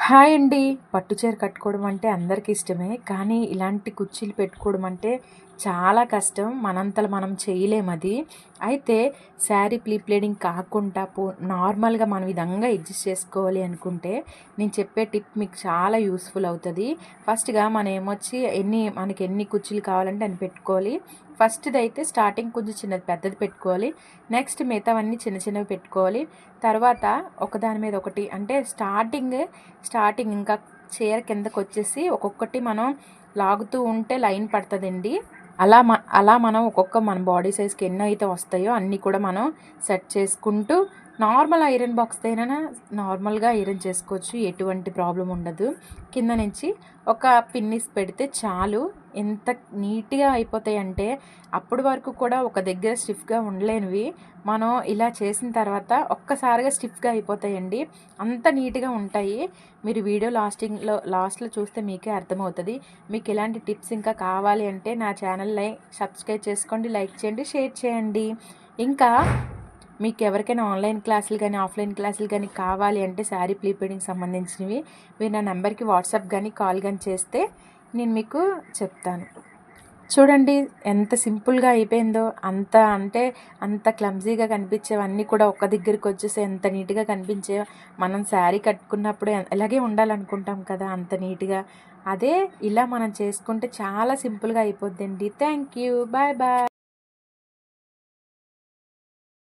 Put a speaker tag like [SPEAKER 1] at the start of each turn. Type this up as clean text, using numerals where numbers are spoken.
[SPEAKER 1] Hi అండి. పట్టు చీర కట్టుకోవడం అంటే అందరికీ ఇష్టమే. కానీ ఇలాంటి కుర్చీలు పెట్టుకోవడం అంటే చాలా కష్టం. మనంతల మనం చేయలేమది. అయితే శారీ ప్లీట్లేడింగ్ కాకుండా నార్మల్‌గా మనం విధంగా అడ్జస్ట్ చేసుకోవాలి అనుకుంటే నేను చెప్పే టిప్ మీకు చాలా యూస్‌ఫుల్ అవుతది. ఫస్ట్‌గా మనం ఏమొచ్చి మనకెన్ని కుర్చీలు కావాలంటే అన్ని పెట్టుకోవాలి. ఫస్ట్‌దైతే స్టార్టింగ్ కొంచెం చిన్నది పెద్దది పెట్టుకోవాలి. నెక్స్ట్ మిగతావన్నీ చిన్న చిన్నవి పెట్టుకోవాలి. తర్వాత ఒకదాని మీద ఒకటి అంటే స్టార్టింగ్ ఇంకా చీర కిందకొచ్చేసి ఒక్కొక్కటి మనం లాగుతూ ఉంటే లైన్ పడతదండి. అలా మనం మన బాడీ సైజ్‌కి ఎన్నైతే వస్తాయో అన్నీ కూడా మనం సెట్ చేసుకుంటూ నార్మల్ ఐరన్ బాక్స్‌తోనైనా నార్మల్‌గా ఐరన్ చేసుకోవచ్చు. ఎటువంటి ప్రాబ్లమ్ ఉండదు. కింద నుంచి ఒక పిన్నిస్ పెడితే చాలు. ఎంత నీట్‌గా అయిపోతాయంటే అప్పటి వరకు కూడా ఒక దగ్గర స్టిఫ్‌గా ఉండలేనివి మనం ఇలా చేసిన తర్వాత ఒక్కసారిగా స్టిఫ్‌గా అయిపోతాయండి. అంత నీట్‌గా ఉంటాయి. మీరు వీడియో లాస్ట్‌లో చూస్తే మీకే అర్థమవుతది. మీకు ఇలాంటి టిప్స్ ఇంకా కావాలి అంటే నా ఛానల్‌ని సబ్స్క్రైబ్ చేసుకోండి, లైక్ చేయండి, షేర్ చేయండి. ఇంకా మీకు ఎవరికైనా ఆన్లైన్ క్లాసులు కానీ, ఆఫ్లైన్ క్లాసులు కానీ కావాలి అంటే శారీ ప్లీపెడింగ్కి సంబంధించినవి మీరు నా నెంబర్కి వాట్సాప్ కానీ, కాల్ కానీ చేస్తే నేను మీకు చెప్తాను. చూడండి ఎంత సింపుల్‌గా అయిపోయిందో. అంత క్లమ్జీగా కనిపించేవన్నీ కూడా ఒక్క దగ్గరికి వచ్చేసి ఎంత నీట్‌గా కనిపించాయో. మనం శారీ కట్టుకున్నప్పుడు ఇలాగే ఉండాలనుకుంటాం కదా! అంత నీట్‌గా. అదే ఇలా మనం చేసుకుంటే చాలా సింపుల్‌గా అయిపోద్దండి. Thank you. Bye bye.